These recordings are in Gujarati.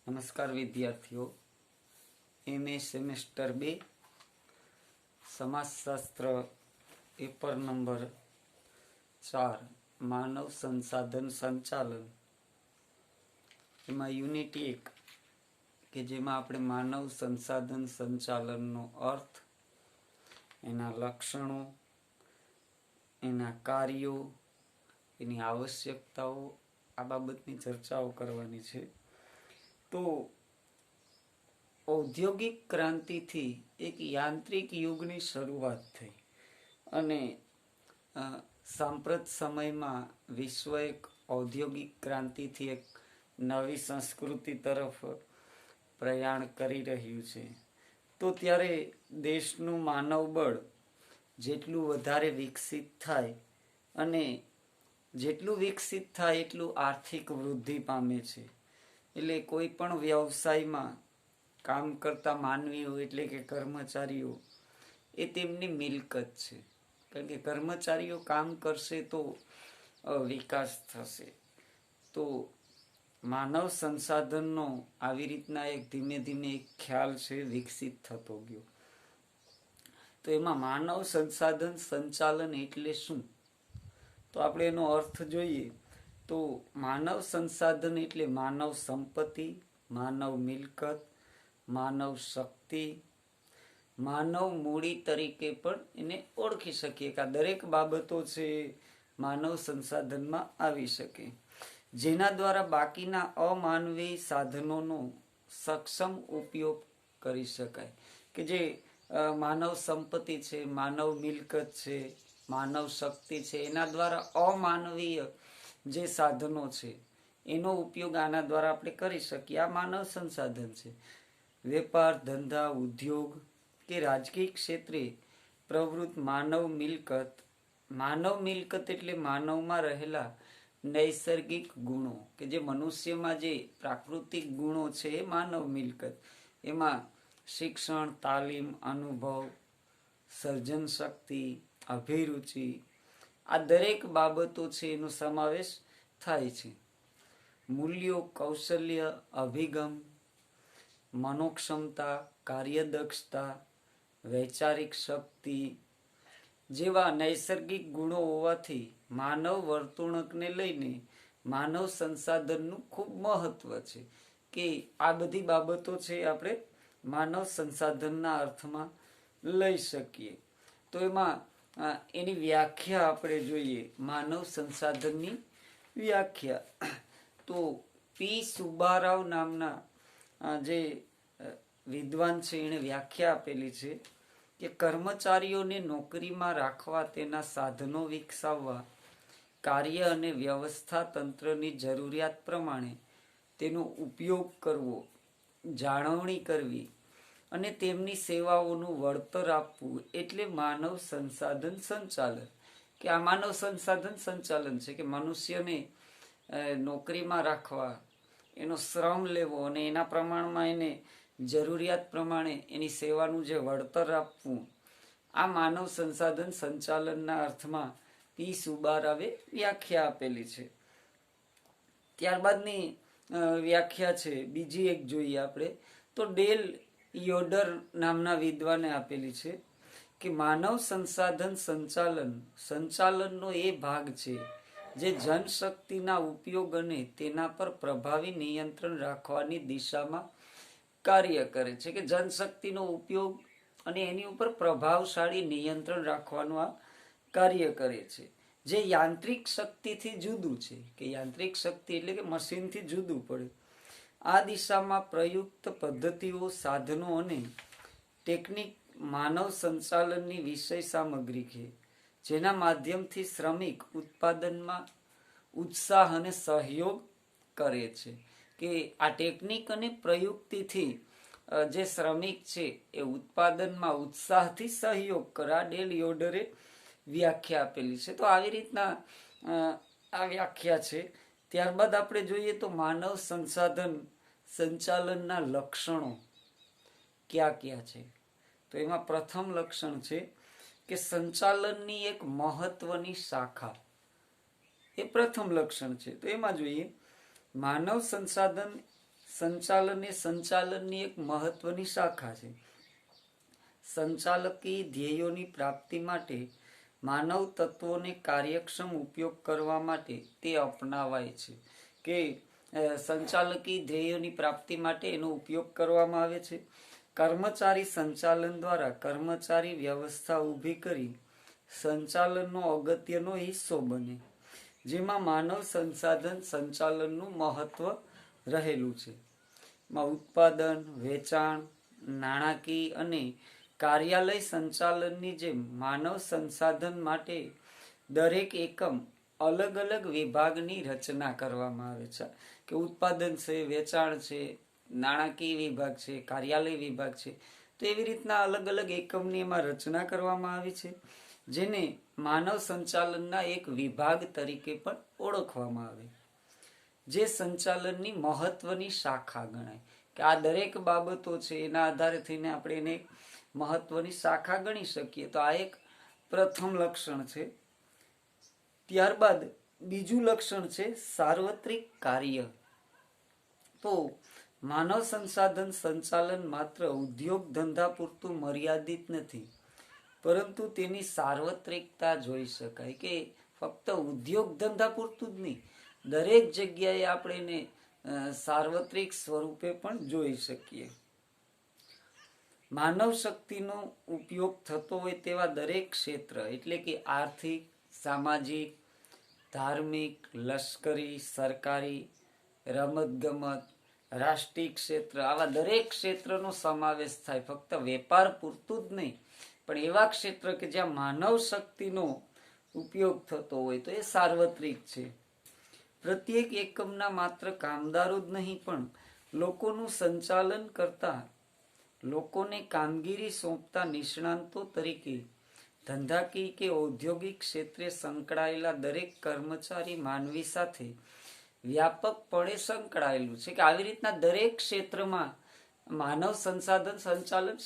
નમસ્કાર વિદ્યાર્થીઓ, MA સેમેસ્ટર 2 સમાજશાસ્ત્ર પેપર નંબર 4 માનવ સંસાધન સંચાલન એમાં યુનિટ 1 કે જેમાં આપણે માનવ સંસાધન સંચાલનનો અર્થ, એના લક્ષણો, એના કાર્યો, એની આવશ્યકતાઓ આ બાબતની ચર્ચાઓ કરવાની છે. તો ઔદ્યોગિક ક્રાંતિથી એક યાંત્રિક યુગની શરૂઆત થઈ અને સાંપ્રત સમયમાં વિશ્વ એક ઔદ્યોગિક ક્રાંતિથી એક નવી સંસ્કૃતિ તરફ પ્રયાણ કરી રહ્યું છે. તો ત્યારે દેશનું માનવબળ જેટલું વધારે વિકસિત થાય અને જેટલું વિકસિત થાય એટલું આર્થિક વૃદ્ધિ પામે છે. એટલે કોઈ પણ વ્યવસાયમાં કામ કરતા માનવીઓ એટલે કે કર્મચારીઓ એ તેમની મિલકત છે, કારણ કે કર્મચારીઓ કામ કરશે તો વિકાસ થશે. તો માનવ સંસાધનનો આવી રીતના એક ધીમે ધીમે એક ખ્યાલ છે વિકસિત થતો ગયો. તો એમાં માનવ સંસાધન સંચાલન એટલે શું? તો આપણે એનો અર્થ જોઈએ તો માનવ સંસાધન એટલે માનવ સંપત્તિ, માનવ મિલકત, માનવ શક્તિ, માનવ મૂડી તરીકે પણ એને ઓળખી શકીએ કે આ દરેક બાબતો છે માનવ સંસાધનમાં આવી શકે, જેના દ્વારા બાકીના અમાનવી સાધનોનો સક્ષમ ઉપયોગ કરી શકાય. કે જે માનવ સંપત્તિ છે, માનવ મિલકત છે, માનવ શક્તિ છે, એના દ્વારા અમાનવીય જે સાધનો છે એનો ઉપયોગ આના દ્વારા આપણે કરી શકીએ. આ માનવ સંસાધન છે. વેપાર, ધંધા, ઉદ્યોગ કે રાજકીય ક્ષેત્રે પ્રવૃત્ત માનવ મિલકત એટલે માનવમાં રહેલા નૈસર્ગિક ગુણો, કે જે મનુષ્યમાં જે પ્રાકૃતિક ગુણો છે એ માનવ મિલકત. એમાં શિક્ષણ, તાલીમ, અનુભવ, સર્જન શક્તિ, અભિરુચિ આ દરેક બાબતો છે એનો સમાવેશ થાય છે. મૂલ્યો, કૌશલ્ય, અભિગમ, મનોક્ષમતા, કાર્યદક્ષતા, વૈચારિક શક્તિ જેવા નૈસર્ગિક ગુણો હોવાથી માનવ વર્તણૂકને લઈને માનવ સંસાધનનું ખૂબ મહત્વ છે. કે આ બધી બાબતો છે આપણે માનવ સંસાધનના અર્થમાં લઈ શકીએ. તો એમાં એની વ્યાખ્યા આપણે જોઈએ. માનવ સંસાધનની વ્યાખ્યા તો પી સુબ્બારાવ નામના જે વિદ્વાન છે એણે વ્યાખ્યા આપેલી છે કે કર્મચારીઓને નોકરીમાં રાખવા, તેના સાધનો વિકસાવવા, કાર્ય અને વ્યવસ્થા તંત્રની જરૂરિયાત પ્રમાણે તેનો ઉપયોગ કરવો, જાળવણી કરવી અને તેમની સેવાઓનું વળતર આપવું એટલે માનવ સંસાધન સંચાલન. કે આ માનવ સંસાધન સંચાલન છે કે મનુષ્યને નોકરીમાં રાખવા, એનો શ્રમ લેવો અને એના પ્રમાણમાં એને જરૂરિયાત પ્રમાણે એની સેવાનું જે વળતર આપવું, આ માનવ સંસાધન સંચાલનના અર્થમાં પી સુબ્બારાવે વ્યાખ્યા આપેલી છે. ત્યારબાદની વ્યાખ્યા છે બીજી એક જોઈએ આપણે તો ડેલ યોડર નામના વિદ્વાને આપેલી છે કે માનવ સંસાધન સંચાલનનો એ ભાગ છે જે જનશક્તિના ઉપયોગ અને તેના પર પ્રભાવી નિયંત્રણ રાખવાની દિશામાં કાર્ય કરે છે. કે જનશક્તિનો ઉપયોગ અને એની ઉપર પ્રભાવશાળી નિયંત્રણ રાખવાનું આ કાર્ય કરે છે, જે યાંત્રિક શક્તિથી જુદું છે. કે યાંત્રિક શક્તિ એટલે કે મશીનથી જુદું પડે. આ દિશામાં પ્રયુક્ત પદ્ધતિઓ, સાધનો અને ટેકનિક માનવ સંચાલનની વિષય સામગ્રી છે, જેના માધ્યમથી શ્રમિક ઉત્પાદનમાં ઉત્સાહ અને સહયોગ કરે છે. કે આ ટેકનિક અને પ્રયુક્તિથી જે શ્રમિક છે એ ઉત્પાદનમાં ઉત્સાહથી સહયોગ કરે. આ ડેલ યોડરે વ્યાખ્યા આપેલી છે. તો આવી રીતના આ વ્યાખ્યા છે. ત્યારબાદ આપણે જોઈએ તો માનવ સંસાધન સંચાલનના લક્ષણો ક્યાં ક્યાં છે. તો એમાં પ્રથમ લક્ષણ છે કે સંચાલનની એક મહત્વની શાખા, એ પ્રથમ લક્ષણ છે. તો એમાં જોઈએ માનવ સંસાધન સંચાલન એ સંચાલનની એક મહત્વની શાખા છે. સંચાલકીય ધ્યેયોની પ્રાપ્તિ માટે માનવ તત્વોને કાર્યક્ષમ ઉપયોગ કરવા માટે તે અપનાવાય છે. કે સંચાલકીય ધ્યેયોની પ્રાપ્તિ માટે એનો ઉપયોગ કરવામાં આવે છે. કર્મચારી સંચાલન દ્વારા કર્મચારી વ્યવસ્થા ઊભી કરી સંચાલનનો અગત્યનો હિસ્સો બને, જેમાં માનવ સંસાધન સંચાલનનું મહત્વ રહેલું છે. ઉત્પાદન, વેચાણ, નાણાકીય અને કાર્યાલય સંચાલનની જેમ માનવ સંસાધન માટે દરેક એકમ અલગ અલગ વિભાગની રચના કરવામાં આવે છે. કે ઉત્પાદન છે, વેચાણ છે, નાણાકીય વિભાગ છે, કાર્યાલય વિભાગ છે. તો એવી રીતના અલગ અલગ એકમની એમાં રચના કરવામાં આવી છે, જેને માનવ સંચાલનના એક વિભાગ તરીકે પણ ઓળખવામાં આવે, જે સંચાલનની મહત્વની શાખા ગણાય. કે આ દરેક બાબતો છે એના આધારે થઈને આપણે એને મહત્વની શાખા ગણી શકીએ. તો આ એક પ્રથમ લક્ષણ છે. ત્યારબાદ બીજું લક્ષણ છે સાર્વત્રિક કાર્ય. તો માનવ સંસાધન સંચાલન માત્ર ઉદ્યોગ ધંધા પૂરતું મર્યાદિત નથી, પરંતુ તેની સાર્વત્રિકતા જોઈ શકાય. કે ફક્ત ઉદ્યોગ ધંધા પૂરતું જ નહીં, દરેક જગ્યાએ આપણે એને સાર્વત્રિક સ્વરૂપે પણ જોઈ શકીએ. માનવ શક્તિનો ઉપયોગ થતો હોય તેવા દરેક ક્ષેત્ર, એટલે કે આર્થિક, સામાજિક, ધાર્મિક, લશ્કરી, સરકારી, રમતગમત, રાષ્ટ્રીય ક્ષેત્ર, આવા દરેક ક્ષેત્રનો સમાવેશ થાય. ફક્ત વેપાર પૂરતું જ નહીં, પણ એવા ક્ષેત્ર કે જ્યાં માનવ શક્તિનો ઉપયોગ થતો હોય તો એ સાર્વત્રિક છે. પ્રત્યેક એકમના માત્ર કામદારો જ નહીં, પણ લોકોનું સંચાલન કરતા, લોકોને કામગીરી સોંપતા નિષ્ણાંતો તરીકે ધંધાકીય કે ઔદ્યોગિક ક્ષેત્રે સંકળાયેલા દરેક કર્મચારી માનવી સાથે વ્યાપકપણે સંકળાયેલું છે. કે આવી રીતના દરેક ક્ષેત્રમાં માનવ સંસાધન સંચાલન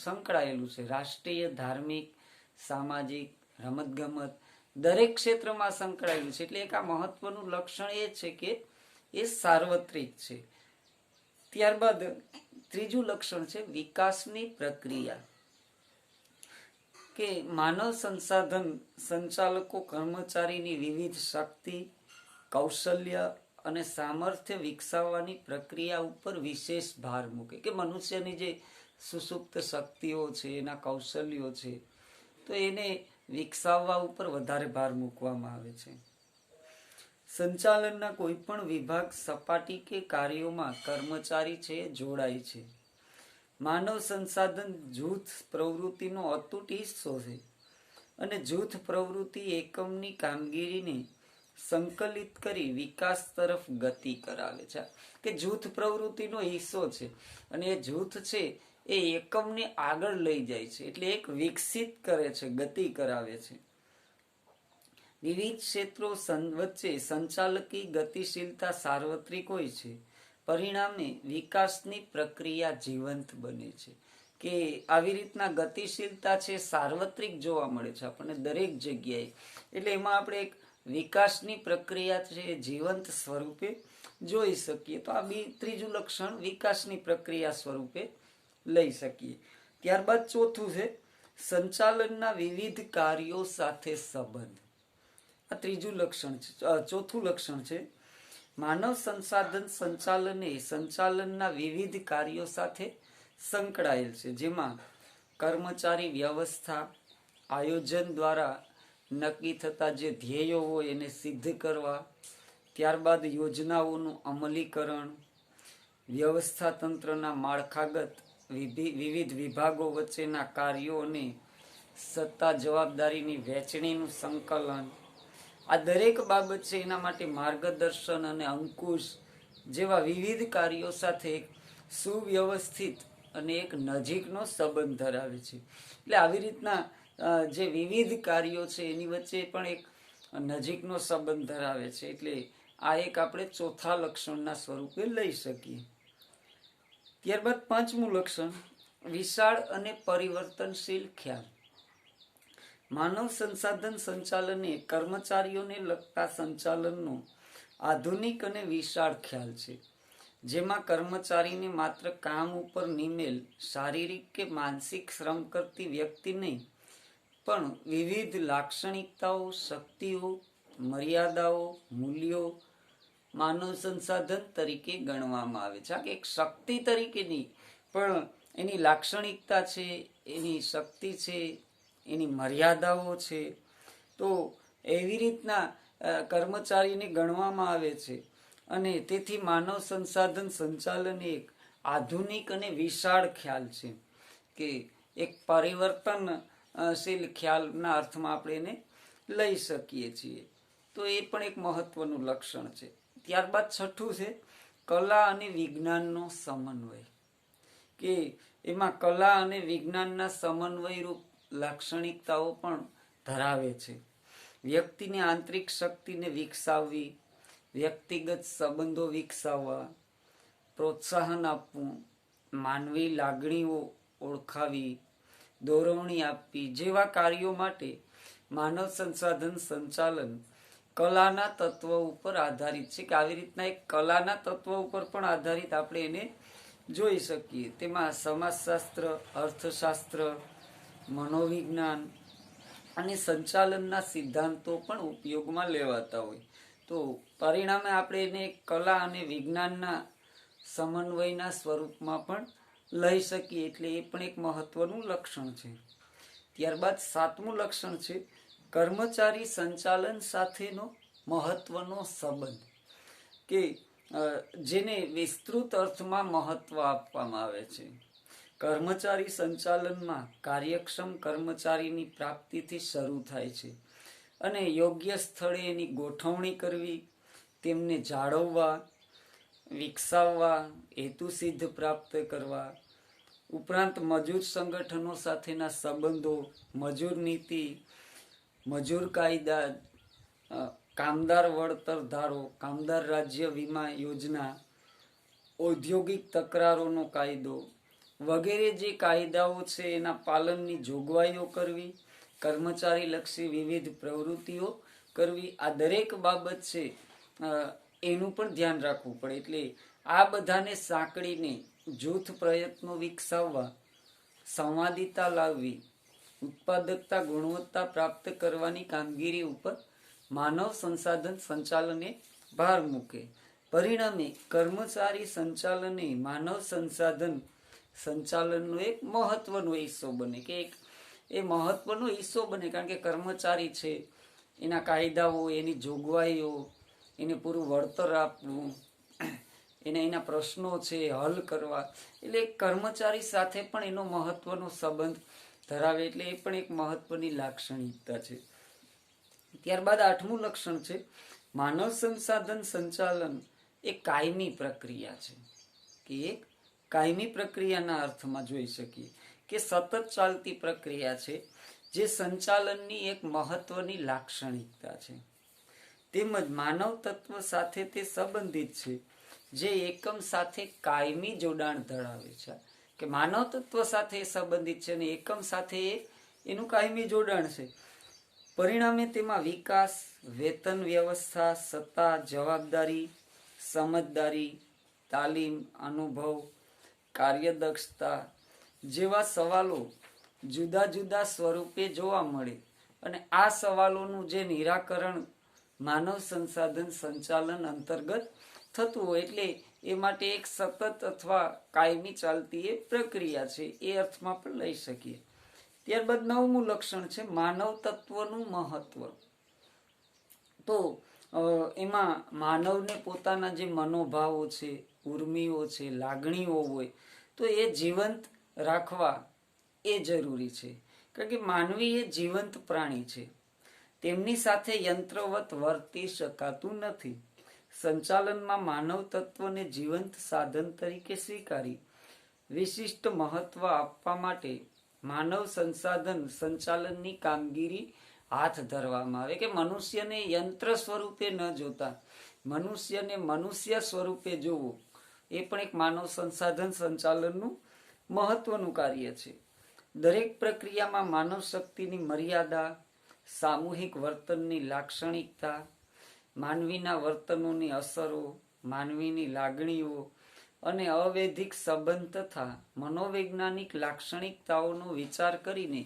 સંકળાયેલું છે. રાષ્ટ્રીય, ધાર્મિક, સામાજિક, રમતગમત દરેક ક્ષેત્રમાં સંકળાયેલું છે. એટલે એક આ મહત્વનું લક્ષણ એ છે કે એ સાર્વત્રિક છે. ત્યારબાદ ત્રીજું લક્ષણ છે વિકાસની પ્રક્રિયા. કે માનવ સંસાધન સંચાલકો કર્મચારીની વિવિધ શક્તિ, કૌશલ્ય અને સામર્થ્ય વિકસાવવાની પ્રક્રિયા ઉપર વિશેષ ભાર મૂકે. કે મનુષ્યની જે સુસુપ્ત શક્તિઓ છે, એના કૌશલ્યો છે, તો એને વિકસાવવા ઉપર વધારે ભાર મૂકવામાં આવે છે. સંચાલનના કોઈ પણ વિભાગ, સપાટી કે કાર્યોમાં કર્મચારી છે જોડાય છે. માનવ સંસાધન જૂથ પ્રવૃત્તિનો અતૂટ હિસ્સો છે, અને જૂથ પ્રવૃત્તિ એકમની કામગીરીને સંકલિત કરી વિકાસ તરફ ગતિ કરાવે છે. કે જૂથ પ્રવૃત્તિનો હિસ્સો છે, અને એ જૂથ છે એ એકમને આગળ લઈ જાય છે, એટલે એક વિકસિત કરે છે, ગતિ કરાવે છે. વિવિધ ક્ષેત્રો વચ્ચે સંચાલકીય ગતિશીલતા સાર્વત્રિક હોય છે, પરિણામે વિકાસની પ્રક્રિયા જીવંત બને છે. કે આવી રીતના ગતિશીલતા છે સાર્વત્રિક જોવા મળે છે આપણને દરેક જગ્યાએ. એટલે એમાં આપણે એક વિકાસની પ્રક્રિયા છે જીવંત સ્વરૂપે જોઈ શકીએ. તો આ ત્રીજું લક્ષણ વિકાસની પ્રક્રિયા સ્વરૂપે લઈ શકીએ. ત્યારબાદ ચોથું છે સંચાલનના વિવિધ કાર્યો સાથે સંબંધ. આ ત્રીજું લક્ષણ છે. ચોથું લક્ષણ છે માનવ સંસાધન સંચાલન એ સંચાલનના વિવિધ કાર્યો સાથે સંકળાયેલ છે, જેમાં કર્મચારી વ્યવસ્થા, આયોજન દ્વારા નક્કી થતા જે ધ્યેયો હોય એને સિદ્ધ કરવા, ત્યારબાદ યોજનાઓનું અમલીકરણ, વ્યવસ્થા તંત્રના માળખાગત વિવિધ વિભાગો વચ્ચેના કાર્યો અને સત્તા જવાબદારીની વહેંચણીનું સંકલન, આ દરેક બાબત છે એના માટે માર્ગદર્શન અને અંકુશ જેવા વિવિધ કાર્યો સાથે એક સુવ્યવસ્થિત અને એક નજીકનો સંબંધ ધરાવે છે. એટલે આવી રીતના જે વિવિધ કાર્યો છે એની વચ્ચે પણ એક નજીકનો સંબંધ ધરાવે છે. એટલે આ એક આપણે ચોથા લક્ષણના સ્વરૂપે લઈ શકીએ. ત્યારબાદ પાંચમું લક્ષણ વિશાળ અને પરિવર્તનશીલ ખ્યાલ. માનવ સંસાધન સંચાલન એ કર્મચારીઓને લગતા સંચાલનનો આધુનિક અને વિશાળ ખ્યાલ છે, જેમાં કર્મચારીને માત્ર કામ ઉપર નિમેલ શારીરિક કે માનસિક શ્રમ કરતી વ્યક્તિ નહીં, પણ વિવિધ લાક્ષણિકતાઓ, શક્તિઓ, મર્યાદાઓ, મૂલ્યો માનવ સંસાધન તરીકે ગણવામાં આવે છે. એક શક્તિ તરીકે નહીં, પણ એની લાક્ષણિકતા છે, એની શક્તિ છે, એની મર્યાદાઓ છે. તો એવી રીતના કર્મચારીને ગણવામાં આવે છે. અને તેથી માનવ સંસાધન સંચાલન એક આધુનિક અને વિશાળ ખ્યાલ છે, કે એક પરિવર્તનશીલ ખ્યાલના અર્થમાં આપણે એને લઈ શકીએ છીએ. તો એ પણ એક મહત્વનું લક્ષણ છે. ત્યારબાદ છઠ્ઠું છે કલા અને વિજ્ઞાનનો સમન્વય, કે એમાં કલા અને વિજ્ઞાનના સમન્વયરૂપ લાક્ષણિકતાઓ પણ ધરાવે છે. વ્યક્તિની આંતરિક શક્તિને વિકસાવવી, વ્યક્તિગત સંબંધો વિકસાવવા, પ્રોત્સાહન આપવું, માનવી લાગણીઓ ઓળખાવી, દોરવણી આપવી જેવા કાર્યો માટે માનવ સંસાધન સંચાલન કલાના તત્વ ઉપર આધારિત છે. કે આવી રીતના એક કલાના તત્વ ઉપર પણ આધારિત આપણે એને જોઈ શકીએ. તેમાં સમાજશાસ્ત્ર, અર્થશાસ્ત્ર, મનોવિજ્ઞાન અને સંચાલનના સિદ્ધાંતો પણ ઉપયોગમાં લેવાતા હોય. તો પરિણામે આપણે એને કલા અને વિજ્ઞાનના સમન્વયના સ્વરૂપમાં પણ લઈ શકીએ. એટલે એ પણ એક મહત્વનું લક્ષણ છે. ત્યારબાદ સાતમું લક્ષણ છે કર્મચારી સંચાલન સાથેનો મહત્વનો સંબંધ, કે જેને વિસ્તૃત અર્થમાં મહત્વ આપવામાં આવે છે. કર્મચારી સંચાલનમાં કાર્યક્ષમ કર્મચારીની પ્રાપ્તિથી શરૂ થાય છે અને યોગ્ય સ્થળે એની ગોઠવણી કરવી, તેમને જાળવવા, વિકસાવવા, હેતુ સિદ્ધ પ્રાપ્ત કરવા, ઉપરાંત મજૂર સંગઠનો સાથેના સંબંધો, મજૂર નીતિ, મજૂર કાયદા, કામદાર વળતર ધારો, કામદાર રાજ્ય વીમા યોજના, ઔદ્યોગિક તકરારોનો કાયદો વગેરે જે કાયદાઓ છે એના પાલનની જોગવાઈઓ કરવી, કર્મચારી લક્ષી વિવિધ પ્રવૃત્તિઓ કરવી, આ દરેક બાબત છે એનું પણ ધ્યાન રાખવું પડે. એટલે આ બધાને સાંકળીને જૂથ પ્રયત્નો વિકસાવવા, સંવાદિતા લાવવી, ઉત્પાદકતા, ગુણવત્તા પ્રાપ્ત કરવાની કામગીરી ઉપર માનવ સંસાધન સંચાલને ભાર મૂકે. પરિણામે કર્મચારી સંચાલને માનવ સંસાધન સંચાલનનો એક મહત્વનો હિસ્સો બને, કે એક એ મહત્વનો હિસ્સો બને. કારણ કે કર્મચારી છે, એના કાયદાઓ, એની જોગવાઈઓ, એને પૂરું વળતર આપવું, એને એના પ્રશ્નો છે હલ કરવા, એટલે કર્મચારી સાથે પણ એનો મહત્વનો સંબંધ ધરાવે. એટલે એ પણ એક મહત્વની લાક્ષણિકતા છે. ત્યારબાદ આઠમું લક્ષણ છે માનવ સંસાધન સંચાલન એ કાયમી પ્રક્રિયા છે, કે એક કાયમી પ્રક્રિયાના અર્થમાં જોઈ શકીએ કે સતત ચાલતી પ્રક્રિયા છે, જે સંચાલનની એક મહત્વની લાક્ષણિકતા છે. તેમજ માનવ તત્વ સાથે તે સંબંધિત છે, જે એકમ સાથે કાયમી જોડાણ ધરાવે છે. કે માનવ તત્વ સાથે સંબંધિત છે અને એકમ સાથે એનું કાયમી જોડાણ છે. પરિણામે તેમાં વિકાસ, વેતન વ્યવસ્થા, સત્તા, જવાબદારી, સમજદારી, તાલીમ, અનુભવ, કાર્યદક્ષતા જેવા સવાલો જુદા જુદા સ્વરૂપે જોવા મળે. અને આ સવાલોનું જે નિરાકરણ માનવ સંસાધન સંચાલન અંતર્ગત થતું હોય, એટલે એ માટે એક સતત અથવા કાયમી ચાલતી એ પ્રક્રિયા છે, એ અર્થમાં પણ લઈ શકીએ. ત્યારબાદ નવમું લક્ષણ છે માનવ તત્વનું મહત્વ. તો એમાં માનવને પોતાના જે મનોભાવો છે, ઉર્મિઓ છે, લાગણીઓ હોય, તો એ જીવંત રાખવા એ જરૂરી છે. કારણ કે માનવી એ જીવંત પ્રાણી છે, તેમની સાથે યંત્રવત વર્તી શકાતું નથી. સંચાલનમાં માનવ તત્વને જીવંત સાધન તરીકે સ્વીકારી વિશિષ્ટ મહત્વ આપવા માટે માનવ સંસાધન સંચાલનની કામગીરી હાથ ધરવામાં આવે. કે મનુષ્યને યંત્ર સ્વરૂપે ન જોતા મનુષ્યને મનુષ્ય સ્વરૂપે જોવું, એ પણ એક માનવ સંસાધન સંચાલનનું મહત્વનું કાર્ય છે. દરેક પ્રક્રિયામાં માનવ શક્તિની મર્યાદા, સામૂહિક વર્તનની લાક્ષણિકતા, માનવીના વર્તનોની અસરો, માનવીની લાગણીઓ અને અવૈધિક સંબંધ તથા મનોવૈજ્ઞાનિક લાક્ષણિકતાઓનો વિચાર કરીને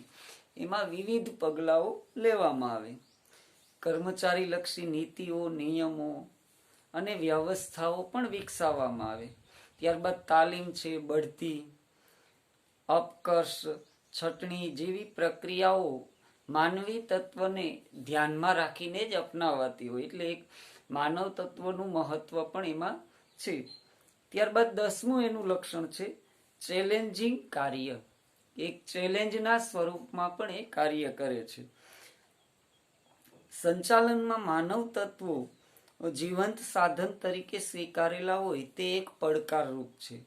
એમાં વિવિધ પગલાઓ લેવામાં આવે. કર્મચારીલક્ષી નીતિઓ, નિયમો અને વ્યવસ્થાઓ પણ વિકસાવવામાં આવે. ત્યારબાદ તાલીમ છે, બઢતી, અપકર્ષ, છટણી જેવી પ્રક્રિયાઓ માનવી તત્વને ધ્યાનમાં રાખીને જ અપનાવાતી હોય, એટલે એક માનવ તત્વનું મહત્વ પણ એમાં છે. ત્યારબાદ 10મું એનું લક્ષણ છે ચેલેન્જિંગ કાર્ય. એક ચેલેન્જના સ્વરૂપમાં પણ એ કાર્ય કરે છે. સંચાલનમાં માનવ તત્વો જીવંત સાધન તરીકે સ્વીકારેલા હોય તે એક પડકારરૂપ છે.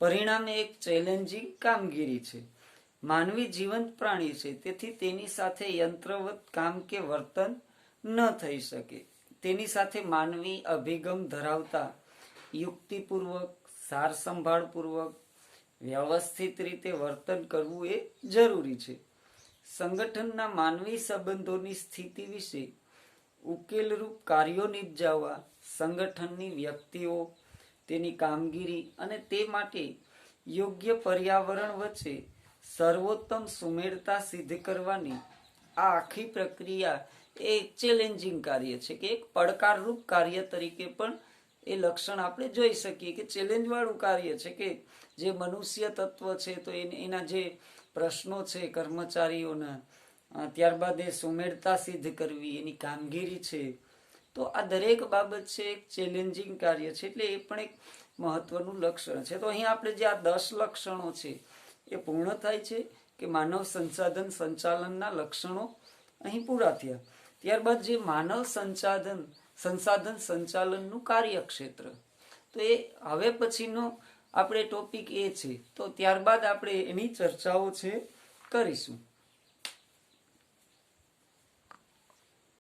પરિણામે એક ચેલેન્જિંગ કામગીરી છે. માનવી જીવંત પ્રાણી છે, તેથી તેની સાથે યંત્રવત કામ કે વર્તન ન થઈ શકે. તેની સાથે માનવી અભિગમ ધરાવતા યુક્તિપૂર્વક, સાર સંભાળપૂર્વક, વ્યવસ્થિત રીતે વર્તન કરવું એ જરૂરી છે. સંગઠનના માનવી સંબંધોની સ્થિતિ વિશે ઉકેલરૂપ કાર્યો નિપજાવવા સંગઠનની વ્યક્તિઓ, તેની કામગીરી અને તે માટે યોગ્ય પર્યાવરણ વચ્ચે સર્વોત્તમ સુમેળતા સિદ્ધ કરવાની આ આખી પ્રક્રિયા એ એક ચેલેન્જિંગ કાર્ય છે, કે એક પડકારરૂપ કાર્ય તરીકે પણ એ લક્ષણ આપણે જોઈ શકીએ કે ચેલેન્જ વાળું કાર્ય છે, કે જે મનુષ્ય તત્વ છે તો એના જે પ્રશ્નો છે કર્મચારીઓના, ત્યારબાદ એ સુમેળતા સિદ્ધ કરવી, એની કામગીરી છે, તો આ દરેક બાબત છે એક ચેલેન્જિંગ કાર્ય છે, એટલે એ પણ એક મહત્વનું લક્ષણ છે. તો અહીં આપણે જે આ 10 લક્ષણો છે એ પૂર્ણ થાય છે કે માનવ સંસાધન સંચાલનના લક્ષણો અહીં પૂરા થયા. ત્યારબાદ જે માનવ સંસાધન સંચાલનનું કાર્યક્ષેત્ર, તો એ હવે પછીનો આપણે ટોપિક એ છે, તો ત્યારબાદ આપણે એની ચર્ચાઓ છે કરીશું.